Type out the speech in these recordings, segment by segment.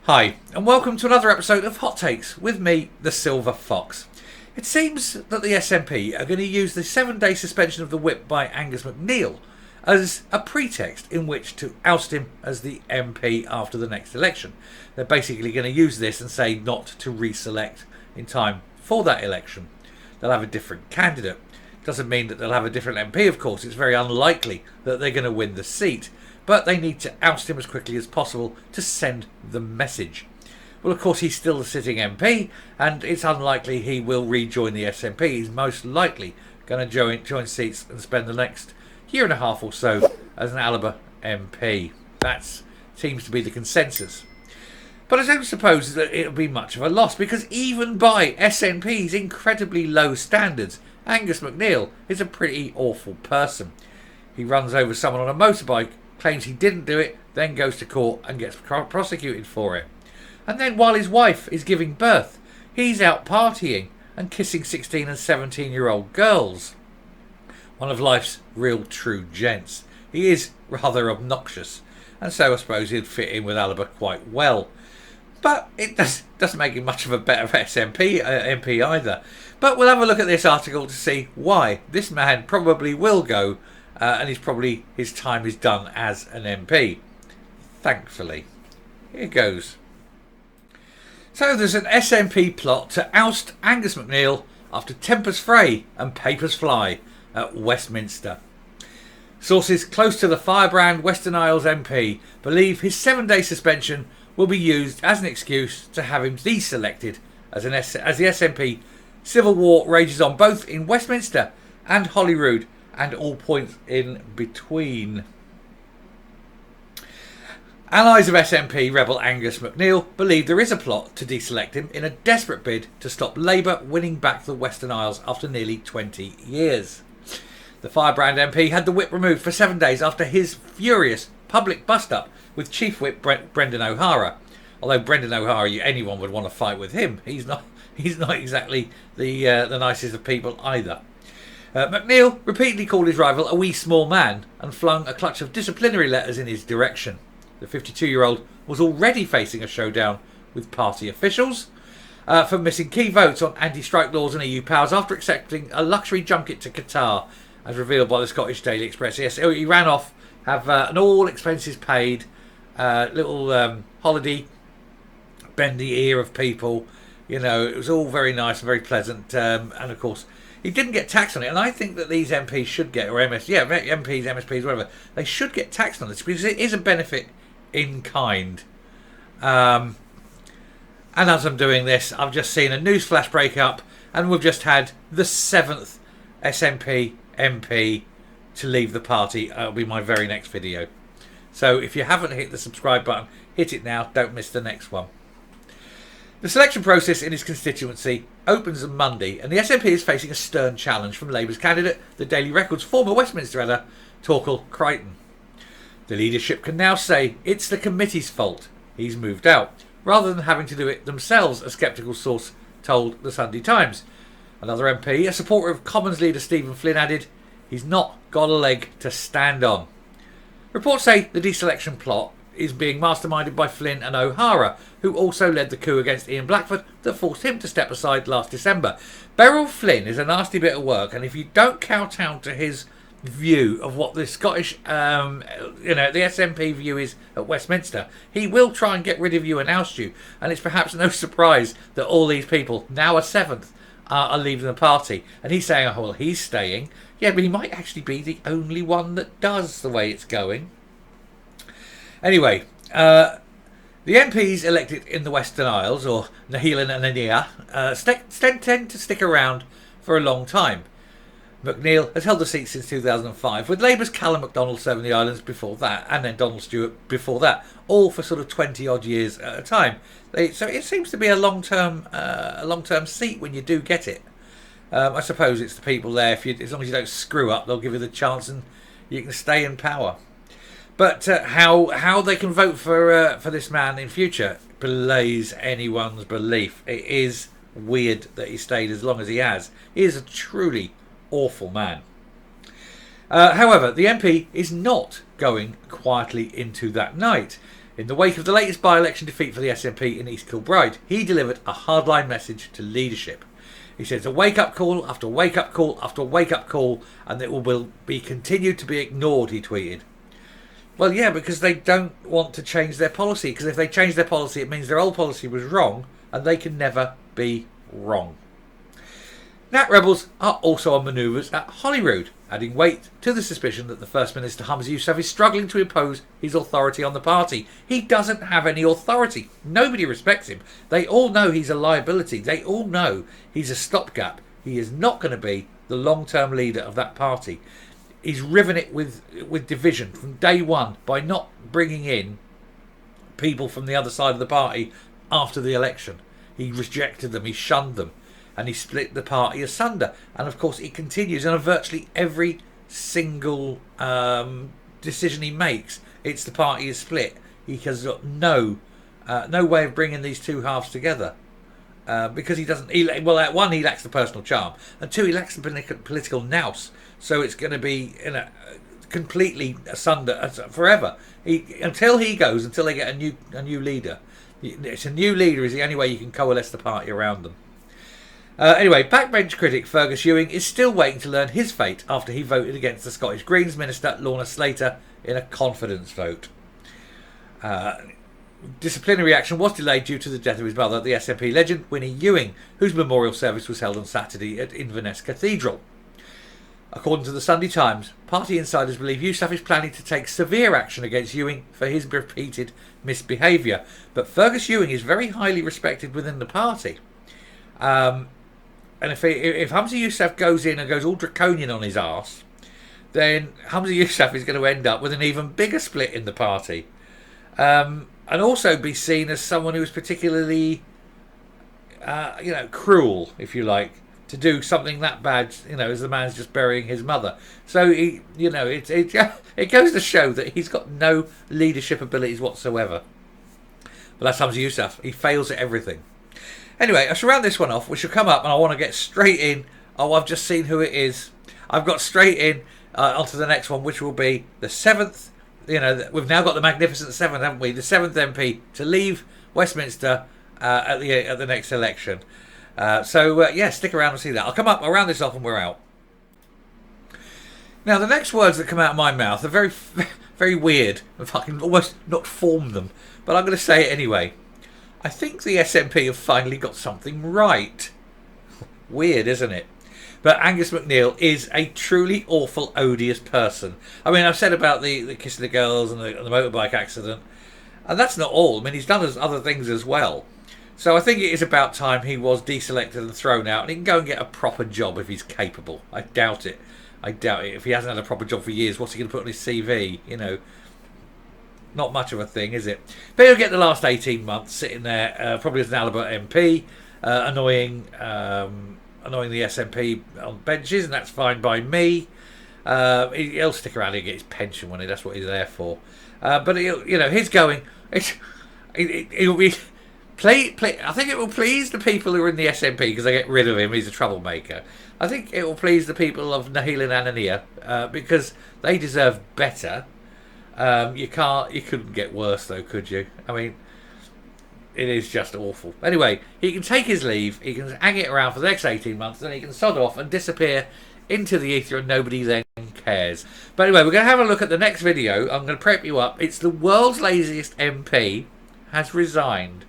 Hi, and welcome to another episode of Hot Takes with me, the Silver Fox. It seems that the SNP are going to use the 7-day suspension of the whip by Angus MacNeil as a pretext in which to oust him as the MP after the next election. They're basically going to use this and say not to reselect in time for that election. They'll have a different candidate. Doesn't mean that they'll have a different MP, of course. It's very unlikely that they're going to win the seat. But they need to oust him as quickly as possible to send the message. Well, of course, he's still the sitting MP, and it's unlikely he will rejoin the SNP. He's most likely going to join seats and spend the next year and a half or so as an Alba MP. That seems to be the consensus. But I don't suppose that it'll be much of a loss, because even by SNP's incredibly low standards, Angus MacNeil is a pretty awful person. He runs over someone on a motorbike, claims he didn't do it, then goes to court and gets prosecuted for it. And then while his wife is giving birth, he's out partying and kissing 16 and 17-year-old girls. One of life's real true gents. He is rather obnoxious, and so I suppose he'd fit in with Alba quite well. But it doesn't make him much of a better MP either. But we'll have a look at this article to see why this man probably will go, and his time is done as an MP. Thankfully. Here goes. So there's an SNP plot to oust Angus MacNeil after tempers fray and papers fly at Westminster. Sources close to the firebrand Western Isles MP believe his 7-day suspension will be used as an excuse to have him deselected as the SNP civil war rages on both in Westminster and Holyrood and all points in between. Allies of SNP rebel Angus MacNeil believe there is a plot to deselect him in a desperate bid to stop Labour winning back the Western Isles after nearly 20 years. The firebrand MP had the whip removed for 7 days after his furious public bust-up with Chief Whip Brendan O'Hara. Although Brendan O'Hara, anyone would want to fight with him. He's not exactly the nicest of people either. MacNeil repeatedly called his rival a wee small man and flung a clutch of disciplinary letters in his direction. The 52-year-old was already facing a showdown with party officials for missing key votes on anti-strike laws and EU powers after accepting a luxury junket to Qatar, as revealed by the Scottish Daily Express. Yes, he ran off, have an all expenses paid little holiday, bend the ear of people. You know, it was all very nice and very pleasant, and of course he didn't get taxed on it, and I think that these MPs should get, MPs, MSPs, whatever, they should get taxed on this because it is a benefit in kind. And as I'm doing this, I've just seen a news flash break up, and we've just had the 7th SNP MP to leave the party. It'll be my very next video. So if you haven't hit the subscribe button, hit it now. Don't miss the next one. The selection process in his constituency opens on Monday, and the SNP is facing a stern challenge from Labour's candidate, the Daily Record's former Westminster editor, Torquil Crichton. The leadership can now say it's the committee's fault he's moved out, rather than having to do it themselves, a sceptical source told the Sunday Times. Another MP, a supporter of Commons leader Stephen Flynn, added, "He's not got a leg to stand on." Reports say the deselection plot is being masterminded by Flynn and O'Hara, who also led the coup against Ian Blackford that forced him to step aside last December. Beryl Flynn is a nasty bit of work, and if you don't kowtow to his view of what the Scottish, the SNP view is at Westminster, he will try and get rid of you and oust you. And it's perhaps no surprise that all these people, now a 7th, are leaving the party. And he's saying, oh, well, he's staying. Yeah, but he might actually be the only one that does, the way it's going. Anyway, the MPs elected in the Western Isles, or Nahilan and Ania, tend to stick around for a long time. MacNeil has held the seat since 2005, with Labour's Callum MacDonald serving the islands before that, and then Donald Stewart before that, all for sort of 20-odd years at a time. So it seems to be a long-term seat when you do get it. I suppose it's the people there. As long as you don't screw up, they'll give you the chance and you can stay in power. But how they can vote for this man in future belays anyone's belief. It is weird that he stayed as long as he has. He is a truly awful man. However, the MP is not going quietly into that night. In the wake of the latest by-election defeat for the SNP in East Kilbride, he delivered a hardline message to leadership. He says a wake-up call after wake-up call after wake-up call, and it will be continued to be ignored, he tweeted. Well, yeah, because they don't want to change their policy, because if they change their policy, it means their old policy was wrong, and they can never be wrong. Nat rebels are also on manoeuvres at Holyrood, adding weight to the suspicion that the First Minister Humza Yousaf is struggling to impose his authority on the party. He doesn't have any authority. Nobody respects him. They all know he's a liability. They all know he's a stopgap. He is not going to be the long-term leader of that party. He's riven it with division from day one by not bringing in people from the other side of the party after the election. He rejected them. He shunned them. And he split the party asunder. And of course, he continues on virtually every single decision he makes. It's the party is split. He has got no way of bringing these two halves together because he doesn't. One, he lacks the personal charm, and two, he lacks the political nous. So it's going to be completely asunder forever. Until he goes, until they get a new leader. It's a new leader is the only way you can coalesce the party around them. Anyway, backbench critic Fergus Ewing is still waiting to learn his fate after he voted against the Scottish Greens Minister Lorna Slater in a confidence vote. Disciplinary action was delayed due to the death of his mother, the SNP legend Winnie Ewing, whose memorial service was held on Saturday at Inverness Cathedral. According to the Sunday Times, party insiders believe Yousaf is planning to take severe action against Ewing for his repeated misbehaviour, but Fergus Ewing is very highly respected within the party. And if Humza Yousaf goes in and goes all draconian on his arse, then Humza Yousaf is going to end up with an even bigger split in the party. And also be seen as someone who is particularly, cruel, if you like, to do something that bad, as the man's just burying his mother. So, it goes to show that he's got no leadership abilities whatsoever. But that's Humza Yousaf. He fails at everything. Anyway, I shall round this one off. We shall come up and I want to get straight in. Oh, I've just seen who it is. I've got straight in onto the next one, which will be the 7th. We've now got the magnificent 7th, haven't we? The 7th MP to leave Westminster at the next election. Stick around and see that. I'll come up, I'll round this off and we're out. Now, the next words that come out of my mouth are very, very weird. If I can almost not form them. But I'm going to say it anyway. I think the SNP have finally got something right. Weird, isn't it? But Angus MacNeil is a truly awful, odious person. I mean, I've said about the kissing the girls and the motorbike accident. And that's not all. I mean, he's done other things as well. So I think it is about time he was deselected and thrown out. And he can go and get a proper job if he's capable. I doubt it. If he hasn't had a proper job for years, what's he going to put on his CV? Not much of a thing, is it? But he'll get the last 18 months sitting there, probably as an Albert MP, annoying the SNP on benches, and that's fine by me. He'll stick around and get his pension money. That's what he's there for. But he's going. It'll be I think it will please the people who are in the SNP because they get rid of him. He's a troublemaker. I think it will please the people of Naheal and Anania because they deserve better. You couldn't get worse though, could you? I mean, it is just awful. Anyway, he can take his leave, he can hang it around for the next 18 months, then he can sod off and disappear into the ether and nobody then cares. But anyway, we're going to have a look at the next video. I'm going to prep you up. It's the world's laziest MP has resigned.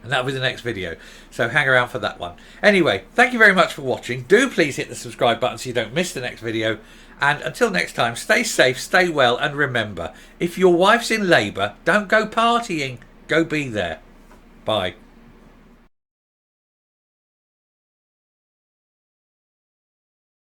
And that'll be the next video. So hang around for that one. Anyway, thank you very much for watching. Do please hit the subscribe button so you don't miss the next video. And until next time, stay safe, stay well, and remember, if your wife's in labour, don't go partying. Go be there. Bye.